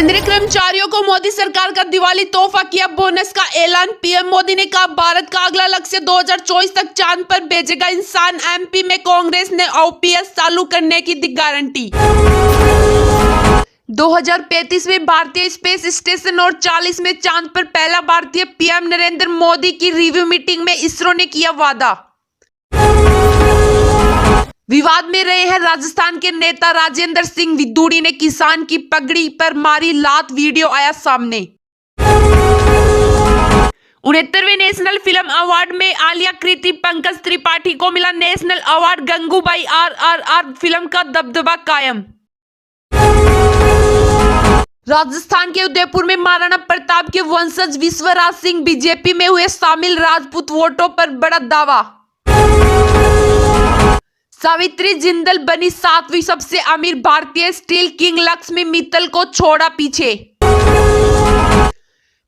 केंद्रीय कर्मचारियों को मोदी सरकार का दिवाली तोहफा, किया बोनस का ऐलान। पीएम मोदी ने कहा भारत का अगला लक्ष्य 2024 तक चांद पर भेजेगा इंसान। एमपी में कांग्रेस ने ओपीएस चालू करने की दी गारंटी। 2035 में भारतीय स्पेस स्टेशन और 40 में चांद पर पहला भारतीय। पीएम नरेंद्र मोदी की रिव्यू मीटिंग में इसरो ने किया वादा। विवाद में रहे हैं राजस्थान के नेता राजेंद्र सिंह विदुड़ी ने किसान की पगड़ी पर मारी लात, वीडियो आया सामने। 69वें नेशनल फिल्म अवार्ड में आलिया, कृति, पंकज त्रिपाठी को मिला national award. Gangubai RRR film का दबदबा कायम। राजस्थान के उदयपुर में महाराणा प्रताप के वंशज विश्वराज सिंह बीजेपी में हुए शामिल। राजपूत वोटों पर बड़ा दावा। सावित्री जिंदल बनी 7वीं सबसे अमीर भारतीय। स्टील किंग लक्ष्मी मित्तल को छोड़ा पीछे।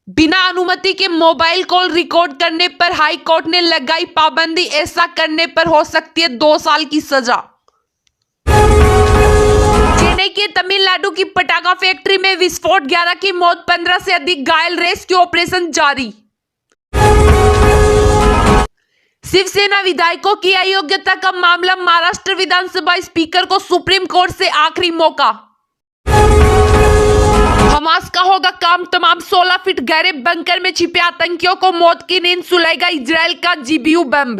बिना अनुमति के मोबाइल कॉल रिकॉर्ड करने पर हाई कोर्ट ने लगाई पाबंदी। ऐसा करने पर हो सकती है 2 साल की सजा। चेन्नई के तमिलनाडु की पटाखा फैक्ट्री में विस्फोट, 11 की मौत, 15 से अधिक घायल। रेस्क्यू ऑपरेशन जारी। शिवसेना विधायकों की अयोग्यता का मामला, महाराष्ट्र विधानसभा स्पीकर को सुप्रीम कोर्ट से आखिरी मौका। हमास का होगा काम तमाम। 16 फीट गहरे बंकर में छिपे आतंकियों को मौत की नींद सुलाएगा इजरायल का जीबीयू बम।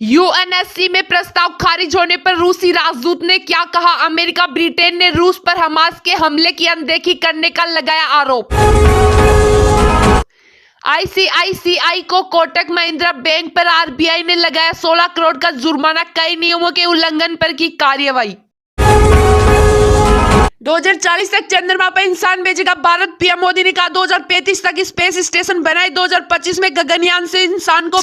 यूएनएससी में प्रस्ताव खारिज होने पर रूसी राजदूत ने क्या कहा? अमेरिका ब्रिटेन ने रूस पर हमास के हमले की अनदेखी करने का लगाया आरोप। आईसीआईसीआई को कोटक महिंद्रा बैंक पर आरबीआई ने लगाया 16 करोड़ का जुर्माना। कई नियमों के उल्लंघन पर की कार्रवाई। 2040 तक चंद्रमा पर इंसान भेजेगा भारत। पीएम मोदी ने कहा 2035 तक स्पेस स्टेशन बनाए। 2025 में गगनयान से इंसान को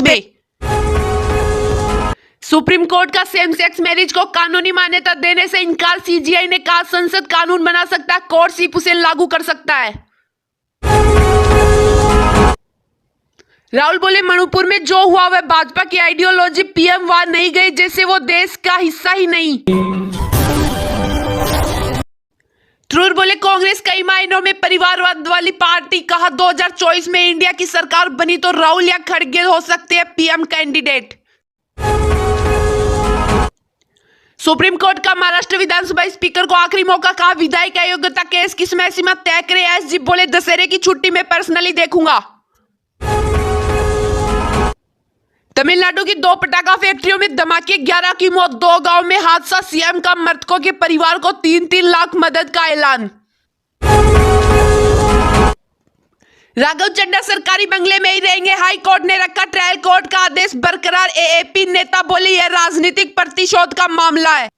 सुप्रीम कोर्ट का सेम सेक्स मैरिज को कानूनी मान्यता देने से इनकार। सीजीआई ने कहा संसद कानून बना सकता है, कोर्ट सिर्फ उसे लागू कर सकता है। राहुल बोले मणिपुर में जो हुआ वह भाजपा की आइडियोलॉजी। पीएम वहां नहीं गए जैसे वो देश का हिस्सा ही नहीं। थरूर बोले कांग्रेस कई मायनों में परिवारवाद वाली पार्टी। कहा 2024 में इंडिया की सरकार बनी तो राहुल या खड़गे हो सकते हैं पीएम कैंडिडेट। सुप्रीम कोर्ट का महाराष्ट्र विधानसभा स्पीकर को आखिरी मौका। कहा विधायक अयोग्यता केस की समय सीमा तय करे। एसजी बोले दशहरे की छुट्टी में पर्सनली देखूंगा। तमिलनाडु की 2 पटाखा फैक्ट्रियों में धमाके, 11 की मौत, 2 गांव में हादसा। सीएम का मृतकों के परिवार को 3-3 लाख मदद का ऐलान। राघव चड्ढा सरकारी बंगले में ही रहेंगे। हाई कोर्ट ने रखा ट्रायल कोर्ट का आदेश बरकरार। एएपी नेता बोले यह राजनीतिक प्रतिशोध का मामला है।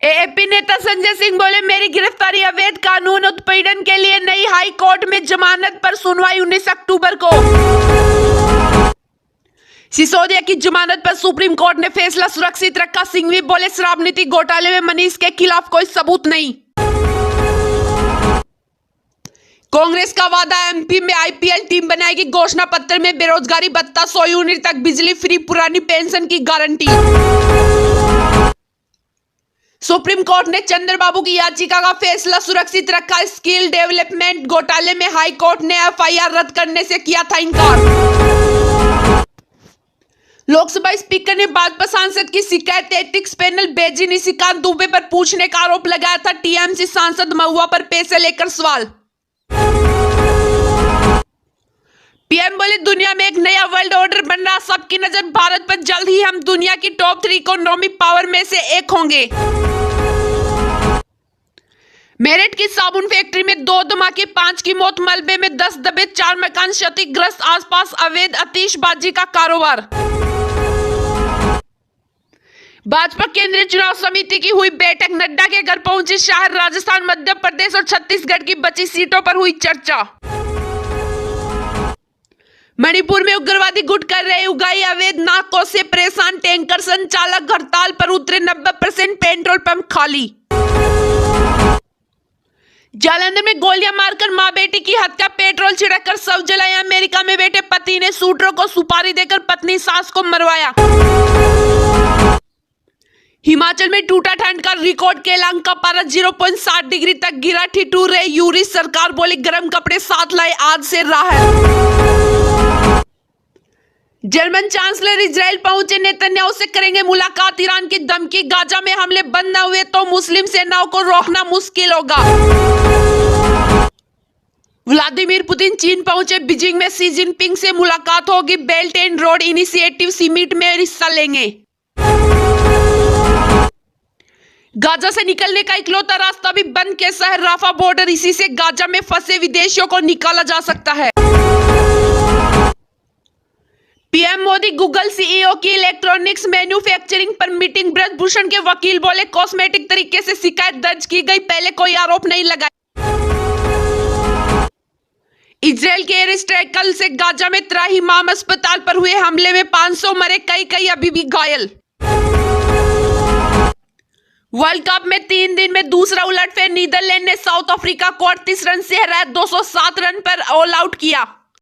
एएपी नेता संजय सिंह बोले मेरी गिरफ्तारी अवैध कानून उत्पीड़न के लिए नहीं। हाई कोर्ट में जमानत पर सुनवाई 19 अक्टूबर को। सिसोदिया की जमानत पर सुप्रीम कोर्ट ने फैसला सुरक्षित रखा। सिंघवी बोले शराब नीति घोटाले में मनीष के खिलाफ कोई सबूत नहीं। कांग्रेस का वादा, एमपी में आईपीएल टीम बनाएगी। घोषणा पत्र में बेरोजगारी भत्ता, 100 यूनिट तक बिजली फ्री, पुरानी पेंशन की गारंटी। सुप्रीम कोर्ट ने चंद्रबाबू की याचिका का फैसला सुरक्षित रखा। स्किल डेवलपमेंट घोटाले में हाई कोर्ट ने एफआईआर रद्द करने से किया था इनकार। लोकसभा स्पीकर ने भाजपा सांसद की शिकायत एथिक्स पैनल भेजी। निशिकांत दुबे पर पूछने का आरोप लगाया था। टीएमसी सांसद महुआ पर पैसे लेकर सवाल। पीएम बोले दुनिया में एक नया वर्ल्ड ऑर्डर बन रहा, सबकी नजर भारत पर। जल्द ही हम दुनिया की टॉप 3 इकोनॉमिक पावर में से एक होंगे। मेरठ की साबुन फैक्ट्री में 2 धमाके, 5 की मौत, मलबे में 10 दबे, 4 मकान क्षतिग्रस्त। आसपास अवैध आतिशबाजी का कारोबार। भाजपा केंद्रीय चुनाव समिति की हुई बैठक। नड्डा के घर पहुंचे शाह। राजस्थान, मध्य प्रदेश और छत्तीसगढ़ की बची सीटों पर हुई चर्चा। मणिपुर में उग्रवादी गुट कर रहे उगाई अवैध नाकों से परेशान टैंकर संचालक हड़ताल पर उतरे। 90% पेट्रोल पंप खाली। जालंधर में गोलियां मारकर मां बेटी की हत्या, पेट्रोल छिड़ककर शव जलाया। अमेरिका में बैठे पति ने शूटरों को सुपारी देकर पत्नी सास को मरवाया। हिमाचल में टूटा ठंड का रिकॉर्ड, केलांग का पारा 0.7 डिग्री तक गिरा। ठिठुर रहे यूरी, सरकार बोली गर्म कपड़े साथ लाए, आज से राहत। जर्मन चांसलर इजराइल पहुंचे, नेतन्याहू से करेंगे मुलाकात। ईरान की धमकी, गाजा में हमले बंद न हुए तो मुस्लिम सेनाओं को रोकना मुश्किल होगा। व्लादिमीर पुतिन चीन पहुंचे, बीजिंग में शी जिनपिंग से मुलाकात होगी। Belt and road initiative summit में हिस्सा लेंगे। गाजा से निकलने का इकलौता रास्ता भी बंद के शहर राफा बॉर्डर, इसी से गाजा में फंसे विदेशियों को निकाला जा सकता है। पीएम मोदी गूगल सीईओ की इलेक्ट्रॉनिक्स मैन्युफैक्चरिंग पर मीटिंग। ब्रजभूषण के वकील बोले कॉस्मेटिक तरीके से शिकायत दर्ज की गई, पहले कोई आरोप नहीं लगाया। इजराइल के एयर स्ट्राइक कल से गाजा में त्राहिमाम अस्पताल पर हुए हमले में 500 मरे, कई अभी भी घायल। वर्ल्ड कप में 3 दिन में दूसरा उलटफेर, नीदरलैंड ने साउथ अफ्रीका को 38 रन से हराया, 207 रन पर ऑल आउट किया।